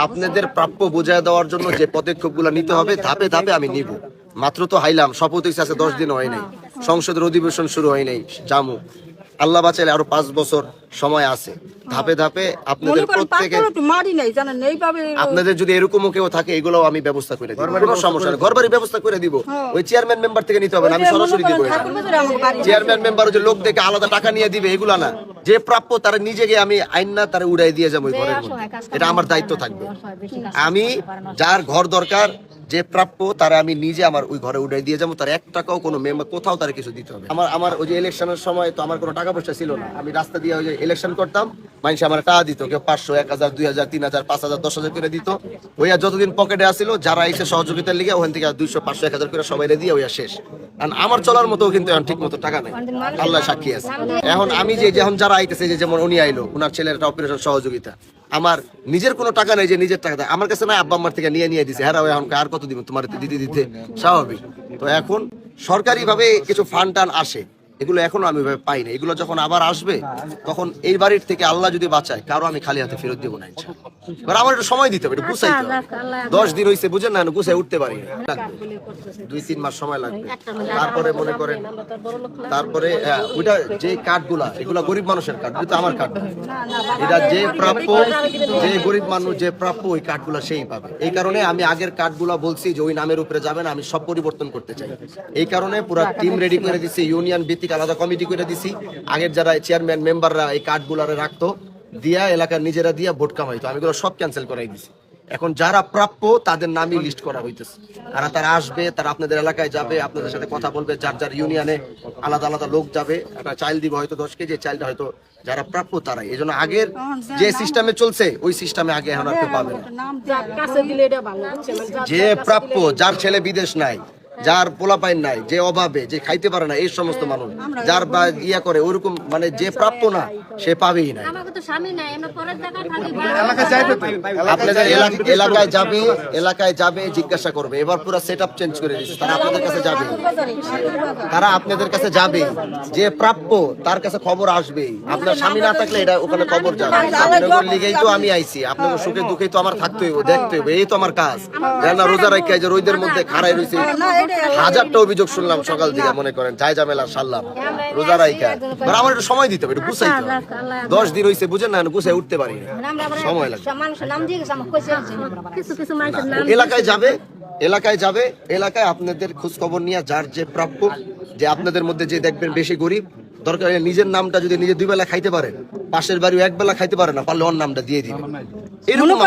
আপনাদের প্রাপ্য বোঝায় দেওয়ার জন্য যে পদক্ষেপগুলো নিতে হবে ধাপে ধাপে আমি নিব। মাত্র তো হাইলাম, শপথ হয়েছে আছে 10 দিন হয় নাই, সংসদের অধিবেশন শুরু হয় নাই, জামু আল্লাহ বাঁচাইলে আরো 5 বছর সময় আছে। ধাপে ধাপে আপনাদের প্রত্যেকে, আপনাদের যদি এরকমও কেউ থাকে এগুলো আমি ব্যবস্থা করে দিব, কোনো সমস্যা নেই, ঘরবাড়ি ব্যবস্থা করে দিব। ওই চেয়ারম্যান মেম্বার থেকে নিতে হবে না, আমি সরাসরি দিব। চেয়ারম্যান মেম্বার যে লোক থেকে আলাদা টাকা নিয়ে দিবে এগুলা না, যে প্রাপ্য তারা নিজেকে আমি আইন না তারা উড়াই দিয়ে যাবো ওই ঘরের মধ্যে, এটা আমার দায়িত্ব থাকবে। আমি যার ঘর দরকার, যে প্রাপ্য তারা আমি নিজে আমার ওই ঘরে উঠাই দিয়ে যাবো, তার 1 টাকাও কোনো মেম্বার কোথাও তার কিছু দিতে হবে। আমার ওই যে ইলেকশনের সময় তো আমার কোনো টাকা পয়সা ছিল না, আমি রাস্তা দিয়ে ওই যে ইলেকশন করতাম, মানুষ আমার টাকা দিত, কেউ 500, 1000, 2000, 3000, 5000, 10,000 করে দিত। ওইয়া যতদিন পকেটে আসছিল, যারা এসে সহযোগিতার লিগে ওখান থেকে 200, 500, 1000 করে সবাই দিয়ে ওইয়া শেষ। আর আমার চলার মতো কিন্তু এখন ঠিক মতো টাকা নেই, আল্লাহ সাক্ষী আছে। এখন আমি যে যখন যারা আইতেছে, যে যেমন উনি আইলো, ওনার ছেলের একটা অপারেশন সহযোগিতা, আমার নিজের কোনো টাকা নেই যে নিজের টাকা দেয় আমার কাছে নাই, আব্বা আমার থেকে নিয়ে দিছে। হ্যাঁ, এখন আর কত দিব তোমার দিতে দিতে স্বাভাবিক। তো এখন সরকারি ভাবে কিছু ফান্ড টান আসে, এগুলো এখনো আমি পাই না। এগুলো যখন আবার আসবে তখন এই বাড়ির থেকে আল্লাহ যদি বাঁচায়, কারো আমি খালি হাতে ফেরত দিব না। এবার আমার একটু সময় দিতে হবে, একটু গুছাইতে হবে। 10 দিন হয়েছে, বুঝেন না, গুছাই উঠতে পারি না, 2-3 মাস সময় লাগবে। তারপরে মনে করেন, তারপরে ওইটা যে কার্ডগুলা, এগুলা গরিব মানুষের কার্ড, এটা আমার কার্ড। এটা যে প্রাপ্য, যে গরিব মানুষ যে প্রাপ্য, ওই কার্ডগুলা সেই পাবে। এই কারণে আমি আগের কার্ডগুলা বলছি যে ওই নামের উপরে যাবে না, আমি সব পরিবর্তন করতে চাই। এই কারণে পুরো টিম রেডি করে দিচ্ছি, ইউনিয়ন ভিত্তিক আলাদা কমিটি করে দিছি। আগের যারা চেয়ারম্যান মেম্বাররা এই কার্ডগুলারে রাখতো, দিয়া এলাকার নিজেরা দিয়া ভোট কামাইতো, আমি এগুলো সব ক্যান্সেল করাই দিছি। এখন যারা প্রাপ্য তাদের নামই লিস্ট করা হইতেছে, আর তারা আসবে, তারা আপনাদের এলাকায় যাবে, আপনাদের সাথে কথা বলবে, যার যার ইউনিয়নে আলাদা আলাদা লোক যাবে, একটা চাইল দিবে হয়তো 10 কেজি, চাইলটা হয়তো যারা প্রাপ্য তারাই। এই জন্য আগের যে সিস্টেমে চলছে ওই সিস্টেমে আগে এখন আর পাবে না। যে প্রাপ্য, যার ছেলে বিদেশ নাই, যার পোলাপাইন নাই, যে অভাবে, যে খাইতে পারে না, এই সমস্ত মানুষ যার ইয়া করে ওরকম, মানে যে প্রাপ্য না সে পাবেই না। আপনাদের এলাকায় যাবে জিজ্ঞাসা করবে। এবার পুরো সেটআপ চেঞ্জ করে দিচ্ছে, তারা আপনাদের কাছে যাবে, তারা আপনাদের কাছে যাবে, যে প্রাপ্য তার কাছে খবর আসবে। আপনার স্বামী না থাকলে এটা ওখানে খবর যাবে। আপনাদের লিগেই তো আমি আইছি, আপনাদের সুখে দুঃখে তো আমার থাকতে হইব, দেখতে হইব, এই তো আমার কাজ। না রোজা রাখা, যে রোদের মধ্যে খাড়াই রয়েছে, 1000টা অভিযোগ শুনলাম সকাল থেকে, মনে করেন যাই ঝামেলা সারলাম রোজা রাইকা। আমার একটু সময় দিতে হবে, একটু গুছাইতে হবে। 10 দিন হয়েছে, বুঝেন না, গুছাই উঠতে পারি না, সময় লাগবে। এলাকায় যাবে, এলাকায় আপনাদের খোঁজ খবর নিয়ে যার যে প্রাপ্য, যে আপনাদের মধ্যে যে দেখবেন বেশি গরিব, দরকার নিজের নামটা যদি নিজে 2 বেলা খাইতে পারেন, পাশের বাড়িও 1 বেলা খাইতে পারে না, পারলে ওর নামটা দিয়ে দিবেন। এরকম